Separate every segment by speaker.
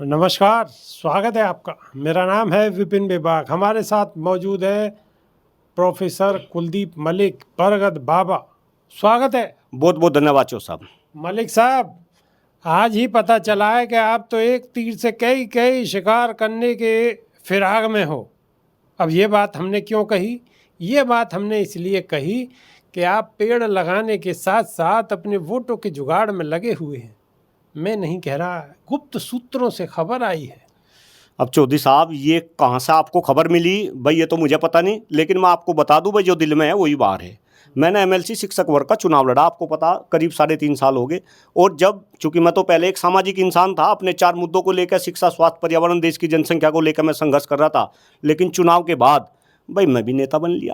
Speaker 1: नमस्कार, स्वागत है आपका। मेरा नाम है विपिन बेबाक। हमारे साथ मौजूद है प्रोफेसर कुलदीप मलिक, बरगद बाबा। स्वागत है।
Speaker 2: बहुत बहुत धन्यवाद चो साहब।
Speaker 1: मलिक साहब, आज ही पता चला है कि आप तो एक तीर से कई कई शिकार करने के फिराक में हो। अब ये बात हमने क्यों कही? ये बात हमने इसलिए कही कि आप पेड़ लगाने के साथ साथ अपने वोटों के जुगाड़ में लगे हुए हैं। मैं नहीं कह रहा, गुप्त सूत्रों से खबर आई है।
Speaker 2: अब चौधरी साहब, ये कहाँ से आपको खबर मिली भाई, ये तो मुझे पता नहीं, लेकिन मैं आपको बता दूं भाई, जो दिल में है वही बाहर है। मैंने एमएलसी शिक्षक वर्ग का चुनाव लड़ा, आपको पता, करीब 3.5 साल हो गए। और जब, चूंकि मैं तो पहले एक सामाजिक इंसान था, अपने 4 मुद्दों को लेकर, शिक्षा, स्वास्थ्य, पर्यावरण, देश की जनसंख्या को लेकर मैं संघर्ष कर रहा था। लेकिन चुनाव के बाद भाई मैं भी नेता बन लिया।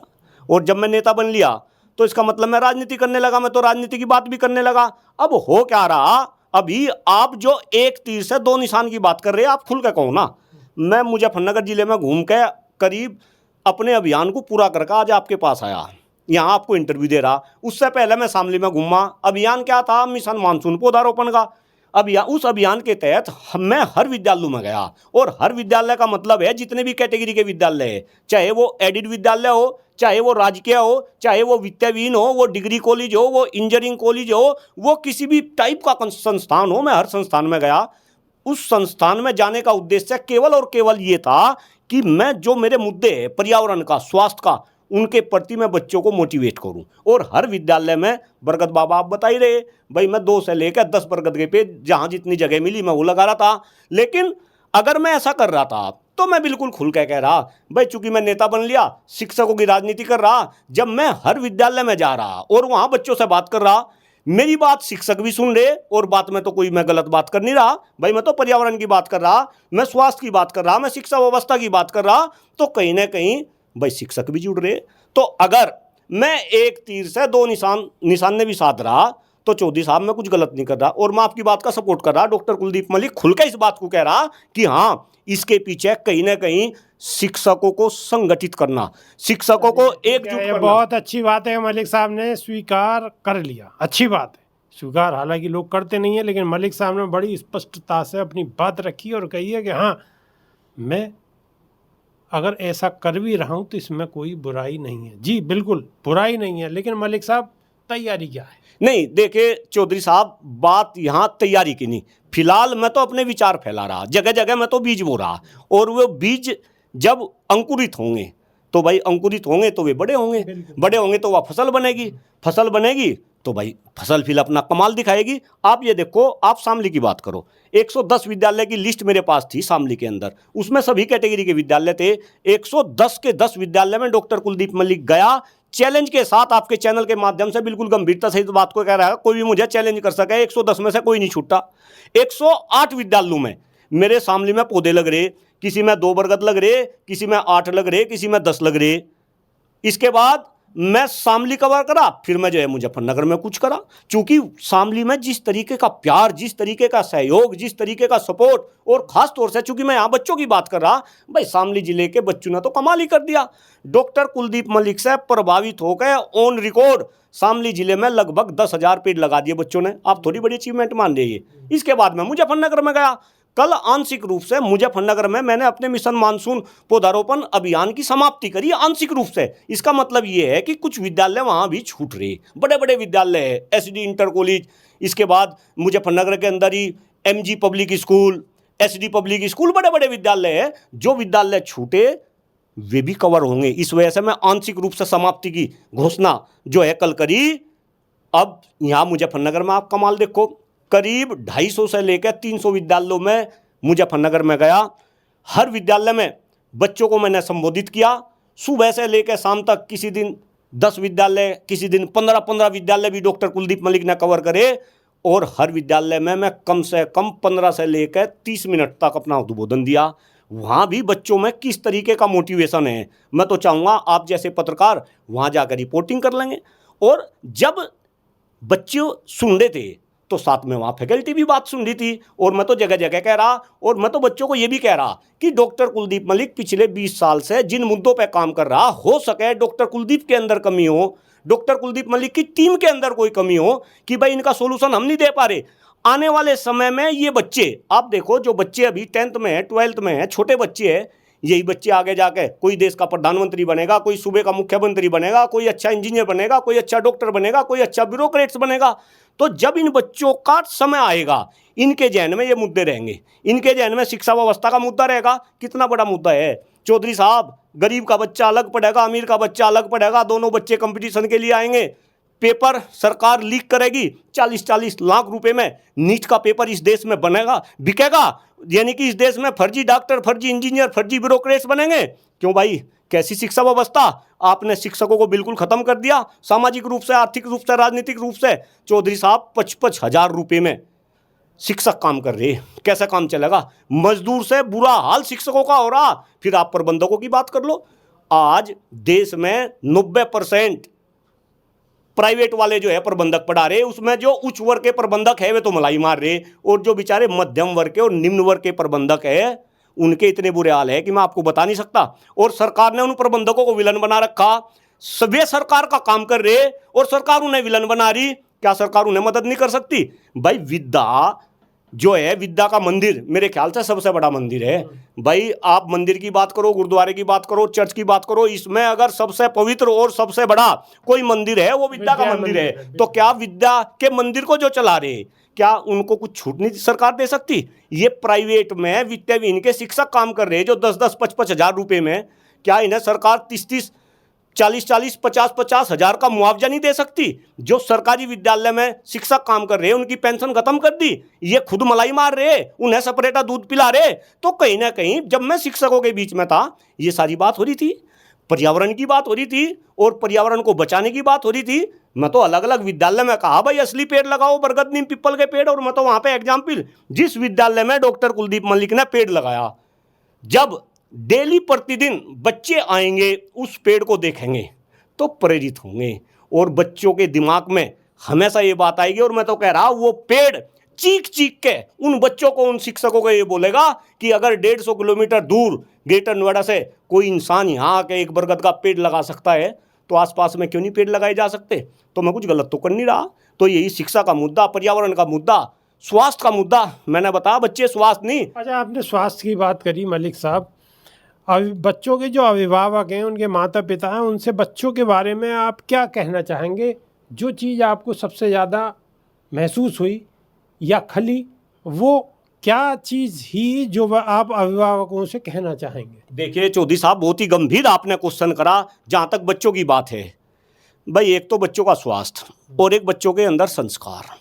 Speaker 2: और जब मैं नेता बन लिया तो इसका मतलब मैं राजनीति करने लगा। मैं तो राजनीति की बात भी करने लगा। अब हो क्या रहा, अभी आप जो एक तीर से 2 निशान की बात कर रहे हैं, आप खुल के कहो ना। मैं मुजफ्फरनगर जिले में घूम के करीब अपने अभियान को पूरा करके आज आपके पास आया, यहाँ आपको इंटरव्यू दे रहा। उससे पहले मैं शामली में घूमा। अभियान क्या था? मिशन मानसून पौधारोपण का अभियान। उस अभियान के तहत मैं हर विद्यालयों में गया। और हर विद्यालय का मतलब है जितने भी कैटेगरी के विद्यालय है, चाहे वो एडिड विद्यालय हो, चाहे वो राजकीय हो, चाहे वो विद्याविहीन हो, वो डिग्री कॉलेज हो, वो इंजीनियरिंग कॉलेज हो, वो किसी भी टाइप का संस्थान हो, मैं हर संस्थान में गया। उस संस्थान में जाने का उद्देश्य केवल और केवल ये था कि मैं जो मेरे मुद्दे हैं पर्यावरण का, स्वास्थ्य का, उनके प्रति मैं बच्चों को मोटिवेट करूं। और हर विद्यालय में, बरगद बाबा आप बता ही रहे भाई, मैं 2 से लेकर 10 बरगद के पेड़ जहां जितनी जगह मिली मैं वो लगा रहा था। लेकिन अगर मैं ऐसा कर रहा था तो मैं बिल्कुल खुल के कह रहा भाई, चूंकि मैं नेता बन लिया, शिक्षकों की राजनीति कर रहा, जब मैं हर विद्यालय में जा रहा और वहां बच्चों से बात कर रहा, मेरी बात शिक्षक भी सुन रहे। और बात में तो कोई मैं गलत बात कर नहीं रहा भाई, मैं तो पर्यावरण की बात कर रहा, मैं स्वास्थ्य की बात कर रहा, मैं शिक्षा व्यवस्था की बात कर रहा, तो कहीं ना कहीं भाई शिक्षक भी जुड़ रहे। तो अगर मैं एक तीर से 2 निशाने भी साध रहा तो चौधरी साहब मैं कुछ गलत नहीं कर रहा। और मैं आपकी बात का सपोर्ट कर रहा। डॉक्टर कुलदीप मलिक खुल के इस बात को कह रहा कि हाँ, इसके पीछे कहीं ना कहीं शिक्षकों को संगठित करना, शिक्षकों को एकजुट करना।
Speaker 1: बहुत अच्छी बात है, मलिक साहब ने स्वीकार कर लिया, अच्छी बात है। स्वीकार हालांकि लोग करते नहीं है, लेकिन मलिक साहब ने बड़ी स्पष्टता से अपनी बात रखी और कही है कि हाँ, मैं अगर ऐसा कर भी रहा हूं तो इसमें कोई बुराई नहीं है। जी बिल्कुल बुराई नहीं है, लेकिन मलिक साहब तैयारी क्या है?
Speaker 2: नहीं, देखिए चौधरी साहब, बात यहाँ तैयारी की नहीं। फिलहाल मैं तो अपने विचार फैला रहा, जगह जगह मैं तो बीज बो रहा। और वो बीज जब अंकुरित होंगे तो भाई, अंकुरित होंगे तो वे बड़े होंगे, बड़े होंगे तो वह फसल बनेगी, फसल बनेगी तो भाई फसल फिर अपना कमाल दिखाएगी। आप ये देखो, आप शामली की बात करो, 110 विद्यालय की लिस्ट मेरे पास थी शामली के अंदर, उसमें सभी कैटेगरी के विद्यालय थे। 110 के 10 विद्यालय में डॉक्टर कुलदीप मलिक गया, चैलेंज के साथ, आपके चैनल के माध्यम से बिल्कुल गंभीरता से इस बात को कह रहा है, कोई भी मुझे चैलेंज कर सके। 110 में से कोई नहीं छूटा। 108 विद्यालयों में मेरे शामली में पौधे लग रहे, किसी में 2 बरगद लग रहे, किसी में 8 लग रहे, किसी में 10 लग रहे। इसके बाद मैं शामली कवर करा, फिर मैं जो है मुजफ्फरनगर में कुछ करा। चूंकि शामली में जिस तरीके का प्यार, जिस तरीके का सहयोग, जिस तरीके का सपोर्ट, और खास तौर से चूंकि मैं यहाँ बच्चों की बात कर रहा, भाई शामली जिले के बच्चों ने तो कमाल ही कर दिया। डॉक्टर कुलदीप मलिक से प्रभावित होकर ऑन रिकॉर्ड शामली जिले में लगभग 10,000 पेड़ लगा दिए बच्चों ने। आप थोड़ी बड़ी अचीवमेंट मान रही है। इसके बाद मैं मुजफ्फरनगर में गया। कल आंशिक रूप से मुजफ्फरनगर में मैंने अपने मिशन मानसून पौधारोपण अभियान की समाप्ति करी, आंशिक रूप से। इसका मतलब ये है कि कुछ विद्यालय वहां भी छूट रहे, बड़े बड़े विद्यालय है, एसडी इंटर कॉलेज, इसके बाद मुजफ्फरनगर के अंदर ही MG public school, SD public school, बड़े बड़े विद्यालय है। जो विद्यालय छूटे वे भी कवर होंगे। इस वजह से मैं आंशिक रूप से समाप्ति की घोषणा जो है कल करी। अब यहाँ मुजफ्फरनगर में आप कमाल देखो, करीब 250 से लेकर 300 विद्यालयों में मुजफ्फरनगर में गया। हर विद्यालय में बच्चों को मैंने संबोधित किया, सुबह से लेकर शाम तक। किसी दिन 10 विद्यालय, किसी दिन 15-15 विद्यालय भी डॉक्टर कुलदीप मलिक ने कवर करे। और हर विद्यालय में मैं कम से कम 15 से लेकर 30 मिनट तक अपना उद्बोधन दिया। वहाँ भी बच्चों में किस तरीके का मोटिवेशन है, मैं तो चाहूँगा आप जैसे पत्रकार वहाँ जाकर रिपोर्टिंग कर लेंगे। और जब बच्चे सुन रहे थे तो साथ में वहाँ फैकल्टी भी बात सुन रही थी। और मैं तो जगह जगह कह रहा, और मैं तो बच्चों को ये भी कह रहा कि डॉक्टर कुलदीप मलिक पिछले 20 साल से जिन मुद्दों पर काम कर रहा, हो सके डॉक्टर कुलदीप के अंदर कमी हो, डॉक्टर कुलदीप मलिक की टीम के अंदर कोई कमी हो कि भाई इनका सोल्यूशन हम नहीं दे पा रहे, आने वाले समय में ये बच्चे, आप देखो जो बच्चे अभी 10th में है, 12th में है, छोटे बच्चे हैं, यही बच्चे आगे जाके कोई देश का प्रधानमंत्री बनेगा, कोई सूबे का मुख्यमंत्री बनेगा, कोई अच्छा इंजीनियर बनेगा, कोई अच्छा डॉक्टर बनेगा, कोई अच्छा ब्यूरोक्रेट्स बनेगा। तो जब इन बच्चों का समय आएगा, इनके जहन में ये मुद्दे रहेंगे, इनके जहन में शिक्षा व्यवस्था का मुद्दा रहेगा। कितना बड़ा मुद्दा है चौधरी साहब, गरीब का बच्चा अलग पढ़ेगा, अमीर का बच्चा अलग पढ़ेगा, दोनों बच्चे कंपटीशन के लिए आएंगे, पेपर सरकार लीक करेगी, 40-40 लाख रुपए में नीट का पेपर इस देश में बनेगा, बिकेगा, यानी कि इस देश में फर्जी डॉक्टर, फर्जी इंजीनियर, फर्जी ब्यूरोक्रेट्स बनेंगे। क्यों भाई, कैसी शिक्षा व्यवस्था, आपने शिक्षकों को बिल्कुल खत्म कर दिया, सामाजिक रूप से, आर्थिक रूप से, राजनीतिक रूप से। चौधरी साहब 55 हजार रुपये में शिक्षक काम कर रहे, कैसा काम चलेगा? मजदूर से बुरा हाल शिक्षकों का हो रहा, फिर आप प्रबंधकों की बात कर लो। आज देश में 90% प्राइवेट वाले जो है प्रबंधक पढ़ा रहे, उसमें जो उच्च वर्ग के प्रबंधक है वे तो मलाई मार रहे, और जो बेचारे मध्यम वर्ग के और निम्न वर्ग के प्रबंधक है उनके इतने बुरे हाल है कि मैं आपको बता नहीं सकता। और सरकार ने उन प्रबंधकों को विलन बना रखा, वे सरकार का काम कर रहे और सरकार उन्हें विलन बना रही। क्या सरकार उन्हें मदद नहीं कर सकती? भाई विद्या जो है, विद्या का मंदिर मेरे ख्याल से सबसे बड़ा मंदिर है। भाई आप मंदिर की बात करो, गुरुद्वारे की बात करो, चर्च की बात करो, इसमें अगर सबसे पवित्र और सबसे बड़ा कोई मंदिर है वो विद्या का मंदिर है। तो क्या विद्या के मंदिर को जो चला रहे, क्या उनको कुछ छूट नहीं सरकार दे सकती? ये प्राइवेट में वित्तविहीन के शिक्षक काम कर रहे हैं जो 10-10, 55 हजार रुपये में, क्या इन्हें सरकार 30-30, 40-40, 50-50 हजार का मुआवजा नहीं दे सकती? जो सरकारी विद्यालय में शिक्षक काम कर रहे हैं उनकी पेंशन खत्म कर दी, ये खुद मलाई मार रहे, उन्हें सेपरेटा दूध पिला रहे। तो कहीं ना कहीं जब मैं शिक्षकों के बीच में था, ये सारी बात हो रही थी, पर्यावरण की बात हो रही थी और पर्यावरण को बचाने की बात हो रही थी। मैं तो अलग अलग विद्यालय में कहा भाई असली पेड़ लगाओ, बरगद, नीम, पिपल के पेड़, और मैं तो वहां पे एग्जाम्पल, जिस विद्यालय में डॉक्टर कुलदीप मलिक ने पेड़ लगाया, जब डेली प्रतिदिन बच्चे आएंगे उस पेड़ को देखेंगे तो प्रेरित होंगे और बच्चों के दिमाग में हमेशा ये बात आएगी। और मैं तो कह रहा वो पेड़ चीख चीख के उन बच्चों को, उन शिक्षकों को ये बोलेगा कि अगर 150 किलोमीटर दूर ग्रेटर नोएडा से कोई इंसान यहाँ आके एक बरगद का पेड़ लगा सकता है तो आसपास में क्यों नहीं पेड़ लगाए जा सकते? तो मैं कुछ गलत तो कर नहीं रहा। तो यही शिक्षा का मुद्दा, पर्यावरण का मुद्दा, स्वास्थ्य का मुद्दा, मैंने बताया बच्चे स्वास्थ्य नहीं।
Speaker 1: अच्छा, आपने स्वास्थ्य की बात करी मलिक साहब, बच्चों के जो अभिभावक हैं, उनके माता पिता हैं, उनसे बच्चों के बारे में आप क्या कहना चाहेंगे? जो चीज़ आपको सबसे ज़्यादा महसूस हुई या खली, वो क्या चीज़ ही जो आप अभिभावकों से कहना चाहेंगे?
Speaker 2: देखिए चौधरी साहब, बहुत ही गंभीर आपने क्वेश्चन करा। जहाँ तक बच्चों की बात है भाई, एक तो बच्चों का स्वास्थ्य और एक बच्चों के अंदर संस्कार।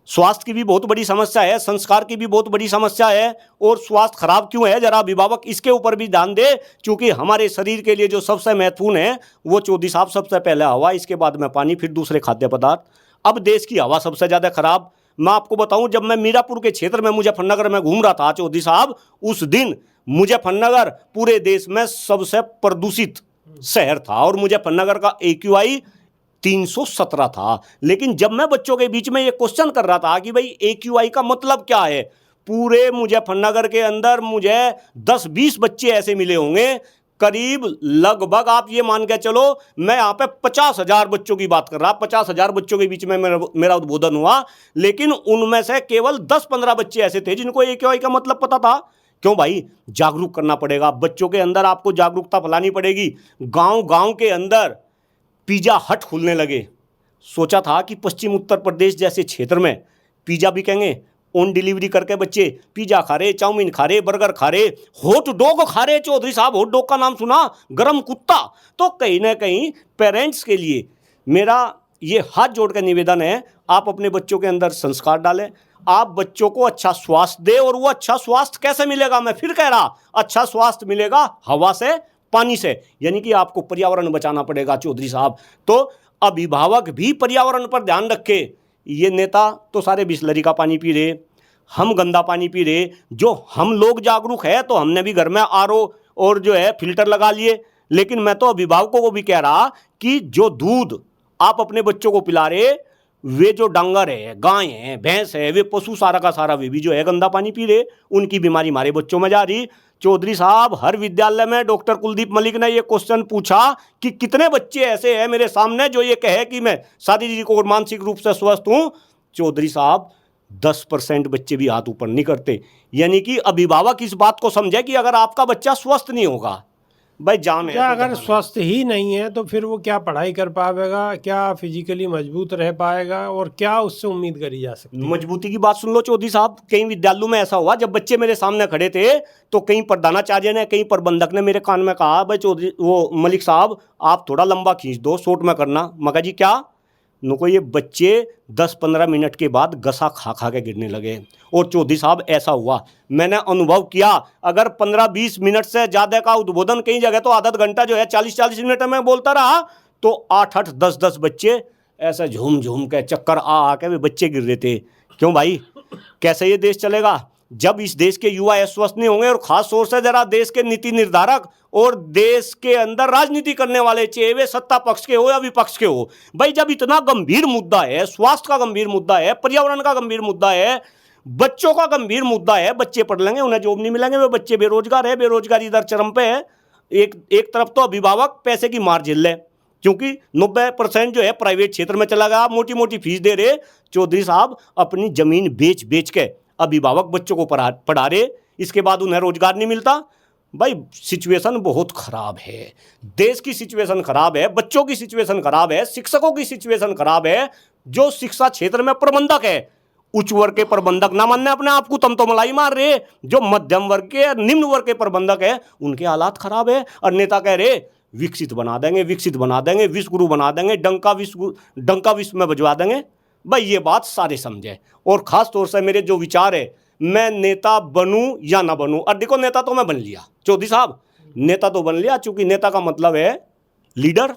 Speaker 2: स्वास्थ्य की भी बहुत बड़ी समस्या है, संस्कार की भी बहुत बड़ी समस्या है। और स्वास्थ्य खराब क्यों है, जरा अभिभावक इसके ऊपर भी ध्यान दे, क्योंकि हमारे शरीर के लिए जो सबसे महत्वपूर्ण है वो चौधरी साहब सबसे पहले हवा, इसके बाद में पानी, फिर दूसरे खाद्य पदार्थ। अब देश की हवा सबसे ज़्यादा खराब। मैं आपको बताऊं, जब मैं मीरापुर के क्षेत्र में मुजफ्फरनगर में घूम रहा था चौधरी साहब, उस दिन मुजफ्फरनगर पूरे देश में सबसे प्रदूषित शहर था और मुजफ्फरनगर का AQI 317 था। लेकिन जब मैं बच्चों के बीच में ये क्वेश्चन कर रहा था कि भाई AQI का मतलब क्या है, पूरे मुजफ्फरनगर के अंदर मुझे 10-20 बच्चे ऐसे मिले होंगे, करीब लगभग आप ये मान के चलो, मैं यहाँ पे 50 हजार बच्चों की बात कर रहा, 50 हजार बच्चों के बीच में मेरा उद्बोधन हुआ, लेकिन उनमें से केवल 10-15 बच्चे ऐसे थे जिनको AQI का मतलब पता था। क्यों भाई, जागरूक करना पड़ेगा बच्चों के अंदर, आपको जागरूकता फैलानी पड़ेगी। गांव गांव के अंदर पिज़्ज़ा हट खुलने लगे। सोचा था कि पश्चिम उत्तर प्रदेश जैसे क्षेत्र में पिज़्ज़ा बिकेंगे, ऑन डिलीवरी करके बच्चे पिज़्ज़ा खा रहे, चाउमीन खा रहे, बर्गर खा रहे, हॉट डॉग खा रहे। चौधरी साहब, हॉट डॉग का नाम सुना? गरम कुत्ता। तो कहीं ना कहीं पेरेंट्स के लिए मेरा ये हाथ जोड़ कर निवेदन है, आप अपने बच्चों के अंदर संस्कार डालें, आप बच्चों को अच्छा स्वास्थ्य दे। और वो अच्छा स्वास्थ्य कैसे मिलेगा? मैं फिर कह रहा, अच्छा स्वास्थ्य मिलेगा हवा से, पानी से, यानी कि आपको पर्यावरण बचाना पड़ेगा चौधरी साहब। तो अभिभावक भी पर्यावरण पर ध्यान रखे। ये नेता तो सारे बिसलरी का पानी पी रहे, हम गंदा पानी पी रहे। जो हम लोग जागरूक है तो हमने भी घर में RO और जो है फिल्टर लगा लिए। लेकिन मैं तो अभिभावकों को भी कह रहा कि जो दूध आप अपने बच्चों को पिला रहे, वे जो डांगर है, गाय है, भैंस है, वे पशु सारा का सारा वे भी जो है गंदा पानी पी रहे, उनकी बीमारी हमारे बच्चों में जा रही। चौधरी साहब, हर विद्यालय में डॉक्टर कुलदीप मलिक ने ये क्वेश्चन पूछा कि कितने बच्चे ऐसे हैं मेरे सामने जो ये कहे कि मैं शारीरिक और मानसिक रूप से स्वस्थ हूँ। चौधरी साहब, 10% बच्चे भी हाथ ऊपर नहीं करते। यानी कि अभिभावक इस बात को समझे कि अगर आपका बच्चा स्वस्थ नहीं होगा, भाई जान है
Speaker 1: क्या
Speaker 2: तो
Speaker 1: अगर
Speaker 2: जहान है।
Speaker 1: स्वस्थ ही नहीं है तो फिर वो क्या पढ़ाई कर पाएगा, क्या फिजिकली मजबूत रह पाएगा, और क्या उससे उम्मीद करी जा सकती है?
Speaker 2: मजबूती की बात सुन लो चौधरी साहब, कई विद्यालयों में ऐसा हुआ, जब बच्चे मेरे सामने खड़े थे तो कई प्रधानाचार्य ने, कई प्रबंधक ने मेरे कान में कहा, भाई चौधरी वो मलिक साहब आप थोड़ा लंबा खींच दो, शॉर्ट में करना। मगर जी क्या, नुको ये बच्चे 10-15 मिनट के बाद गसा खा खा के गिरने लगे। और चौधरी साहब ऐसा हुआ, मैंने अनुभव किया, अगर 15-20 मिनट से ज़्यादा का उद्बोधन कई जगह तो आधा घंटा जो है 40-40 मिनट में बोलता रहा, तो 8-8, 10-10 बच्चे ऐसे झूम झूम के चक्कर आ के वे बच्चे गिर रहे थे। क्यों भाई, कैसे ये देश चलेगा जब इस देश के युवा अस्वस्थ नहीं होंगे? और खास तौर से जरा देश के नीति निर्धारक और देश के अंदर राजनीति करने वाले, चाहे वे सत्ता पक्ष के हो या विपक्ष के हो, भाई जब इतना गंभीर मुद्दा है, स्वास्थ्य का गंभीर मुद्दा है, पर्यावरण का गंभीर मुद्दा है, बच्चों का गंभीर मुद्दा है, बच्चे पढ़ लेंगे उन्हें जॉब नहीं मिलेंगे, वे बच्चे बेरोजगार है, बेरोजगारी दर चरम पे है। एक तरफ तो अभिभावक पैसे की मार झेल ले, क्योंकि 90% जो है प्राइवेट क्षेत्र में चला गया, मोटी मोटी फीस दे रहे। चौधरी साहब अपनी जमीन बेच बेच के अभिभावक बच्चों को पढ़ा रहे, इसके बाद उन्हें रोजगार नहीं मिलता। भाई सिचुएशन बहुत खराब है, देश की सिचुएशन खराब है, बच्चों की सिचुएशन खराब है, शिक्षकों की सिचुएशन खराब है। जो शिक्षा क्षेत्र में प्रबंधक है, उच्च वर्ग के प्रबंधक ना मानने अपने आप को, तम तो मलाई मार रहे। जो मध्यम वर्ग के, निम्न वर्ग के प्रबंधक है, उनके हालात खराब है। और नेता कह रहे विकसित बना देंगे, विकसित बना देंगे, विश्व गुरु बना देंगे, डंका विश्व में बजवा देंगे। भाई ये बात सारे समझे। और खास तौर से मेरे जो विचार है, मैं नेता बनूं या ना बनूं, और देखो नेता तो मैं बन लिया चौधरी साहब, नेता तो बन लिया, चूंकि नेता का मतलब है लीडर,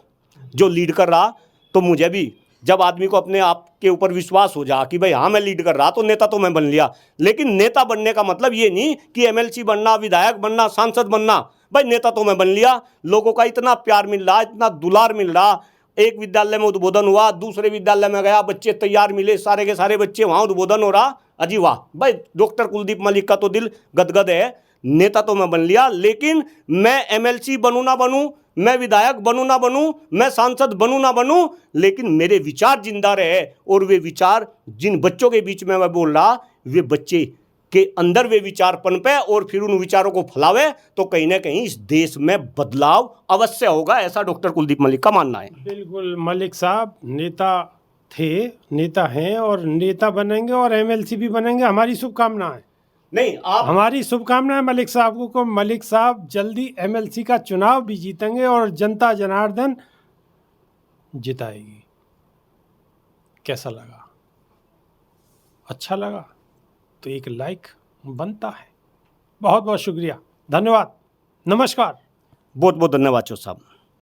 Speaker 2: जो लीड कर रहा। तो मुझे भी जब आदमी को अपने आप के ऊपर विश्वास हो जा कि भाई हाँ मैं लीड कर रहा, तो नेता तो मैं बन लिया। लेकिन नेता बनने का मतलब ये नहीं कि एमएलसी बनना, विधायक बनना, सांसद बनना। भाई नेता तो मैं बन लिया, लोगों का इतना प्यार मिल रहा, इतना दुलार मिल रहा। एक विद्यालय में उद्बोधन हुआ, दूसरे विद्यालय में गया, बच्चे तैयार मिले, सारे के सारे बच्चे वहाँ उद्बोधन हो रहा। अजी वाह भाई, डॉक्टर कुलदीप मलिक का तो दिल गदगद है। नेता तो मैं बन लिया, लेकिन मैं एमएलसी बनूं ना बनूं, मैं विधायक बनूं ना बनूं, मैं सांसद बनूं ना बनूं, लेकिन मेरे विचार जिंदा रहे। और वे विचार जिन बच्चों के बीच में मैं बोल रहा, वे बच्चे के अंदर वे विचार पनपे और फिर उन विचारों को फैलावे, तो कहीं ना कहीं इस देश में बदलाव अवश्य होगा, ऐसा डॉक्टर कुलदीप मलिक का मानना है।
Speaker 1: बिल्कुल मलिक साहब नेता थे, नेता हैं और नेता बनेंगे और एमएलसी भी बनेंगे। हमारी शुभकामना है।
Speaker 2: नहीं आप,
Speaker 1: हमारी शुभकामनाएं मलिक साहब को मलिक साहब जल्दी एमएलसी का चुनाव भी जीतेंगे और जनता जनार्दन जिताएगी। कैसा लगा? अच्छा लगा तो एक लाइक बनता है। बहुत बहुत शुक्रिया, धन्यवाद, नमस्कार।
Speaker 2: बहुत बहुत धन्यवाद चौधरी साहब।